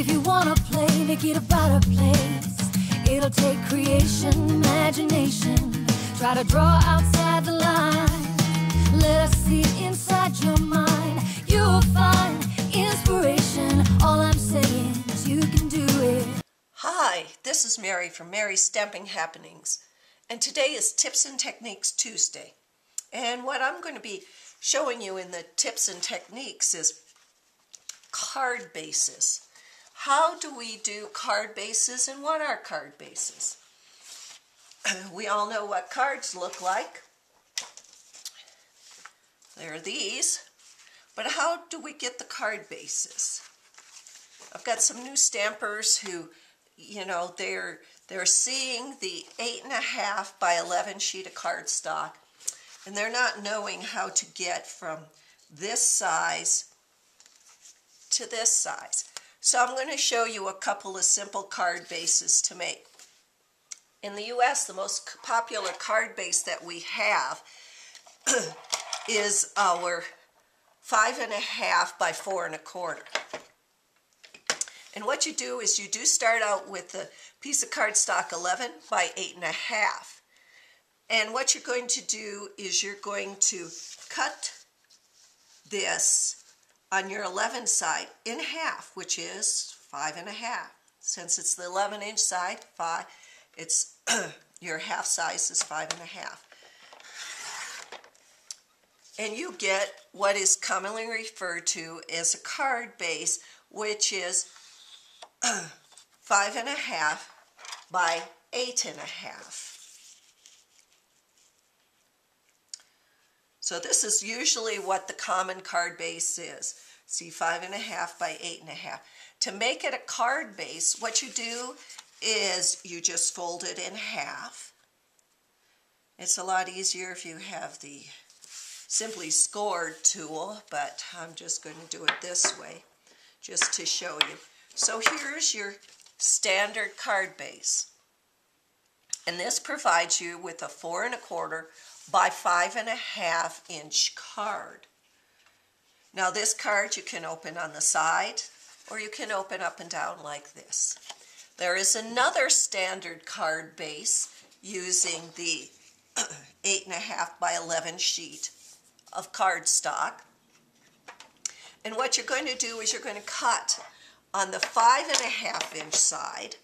If you wanna play, make it about a place. It'll take creation, imagination. Try to draw outside the line. Let us see inside your mind. You'll find inspiration. All I'm saying is you can do it. Hi, this is Mary from Mary's Stamping Happenings, and today is Tips and Techniques Tuesday. And what I'm going to be showing you in the tips and techniques is card bases. How do we do card bases, and what are card bases? We all know what cards look like. They're these. But how do we get the card bases? I've got some new stampers who, you know, they're seeing the 8.5 by 11 sheet of cardstock, and they're not knowing how to get from this size to this size. So I'm going to show you a couple of simple card bases to make. In the US, the most popular card base that we have is our 5.5 by 4.25. And what you do is you do start out with a piece of cardstock 11 by 8.5. And what you're going to do is you're going to cut this on your 11 side in half, which is 5.5. Since it's the 11-inch side, it's your half size is 5.5. And you get what is commonly referred to as a card base, which is 5.5 by 8.5. So this is usually what the common card base is. See, 5.5 by 8.5. To make it a card base, what you do is you just fold it in half. It's a lot easier if you have the Simply Scored tool, but I'm just going to do it this way just to show you. So here's your standard card base. And this provides you with a 4.25 by 5.5 inch card. Now this card you can open on the side, or you can open up and down like this. There is another standard card base using the 8.5 by 11 sheet of cardstock. And what you're going to do is you're going to cut on the 5.5 inch side.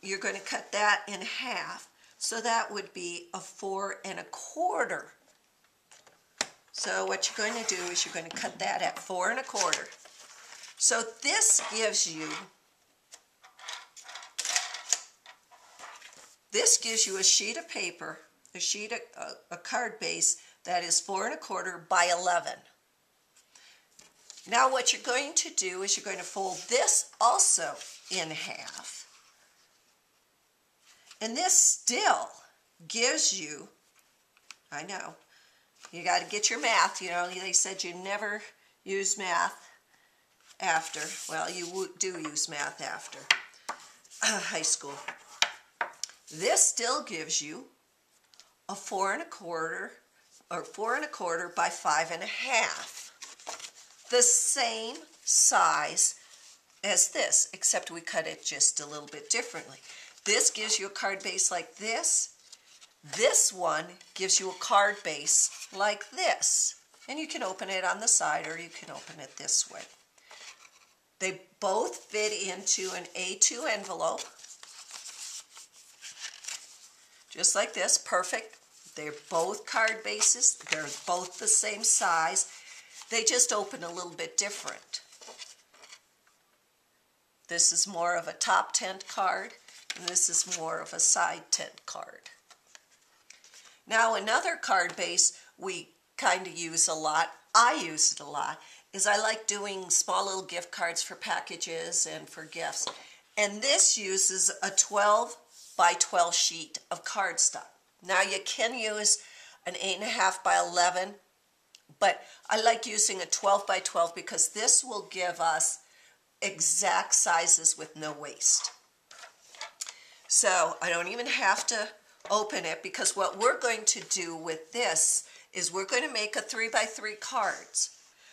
You're going to cut that in half. So that would be a 4.25. So what you're going to do is you're going to cut that at 4.25. So this gives you a sheet of paper, a card base that is 4.25 by 11. Now what you're going to do is you're going to fold this also in half. And this still gives you, I know, you got to get your math, you know, they said you never use math after, well, you do use math after high school. This still gives you a 4.25 or 4.25 by 5.5. The same size as this, except we cut it just a little bit differently. This gives you a card base like this. This one gives you a card base like this. And you can open it on the side or you can open it this way. They both fit into an A2 envelope. Just like this, perfect. They're both card bases. They're both the same size. They just open a little bit different. This is more of a top tent card. And this is more of a side tent card. Now another card base we kind of use a lot, I use it a lot, is I like doing small little gift cards for packages and for gifts. And this uses a 12 by 12 sheet of cardstock. Now you can use an 8.5 by 11, but I like using a 12 by 12 because this will give us exact sizes with no waste. So I don't even have to open it because what we're going to do with this is we're going to make a 3 by 3 cards.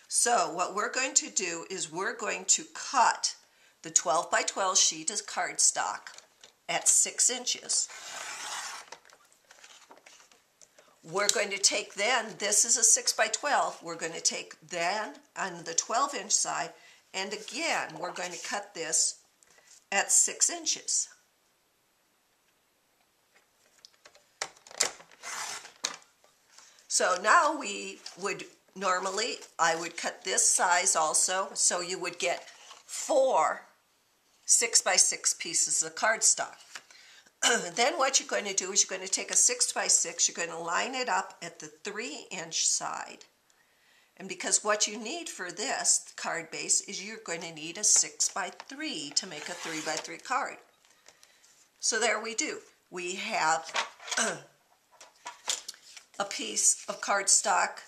So what we're going to do is we're going to cut the 12 by 12 sheet of cardstock at 6 inches. We're going to take then, this is a 6 by 12, we're going to take then on the 12-inch side, and again, we're going to cut this at 6 inches. So now we would normally, I would cut this size also, so you would get 4 6 by 6 pieces of cardstock. Then what you're going to do is you're going to take a 6 by 6, you're going to line it up at the 3-inch side. And because what you need for this card base is you're going to need a 6 by 3 to make a 3 by 3 card. So there we do. We have a piece of cardstock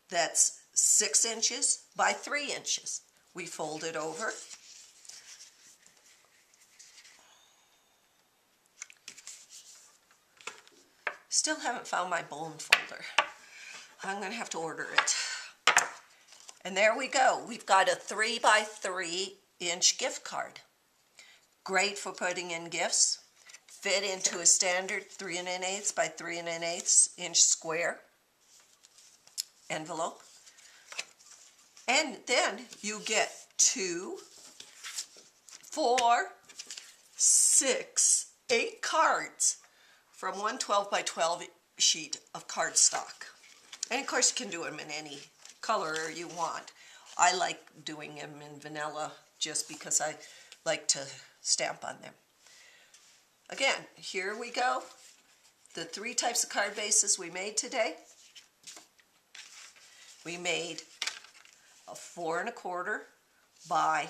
that's 6 inches by 3 inches. We fold it over. Still haven't found my bone folder. I'm going to have to order it. And there we go. We've got a 3 by 3 inch gift card. Great for putting in gifts. Fit into a standard 3 1/8 by 3 1/8 inch square envelope. And then you get 2, 4, 6, 8 cards from one 12 by 12 sheet of cardstock. And of course you can do them in any color you want. I like doing them in vanilla just because I like to stamp on them. Again, here we go. The 3 types of card bases we made today. We made a 4 1/4 by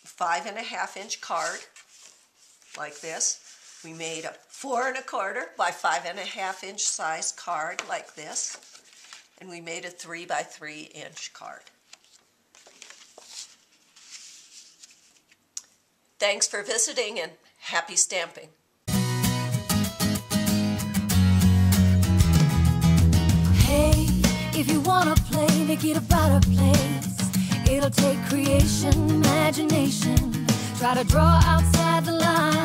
5 1/2 inch card like this. We made a 4 1/4 by 5 1/2 inch size card like this. And we made a 3 by 3 inch card. Thanks for visiting and happy stamping. Hey, if you wanna play, make it about a place. It'll take creation, imagination. Try to draw outside the line.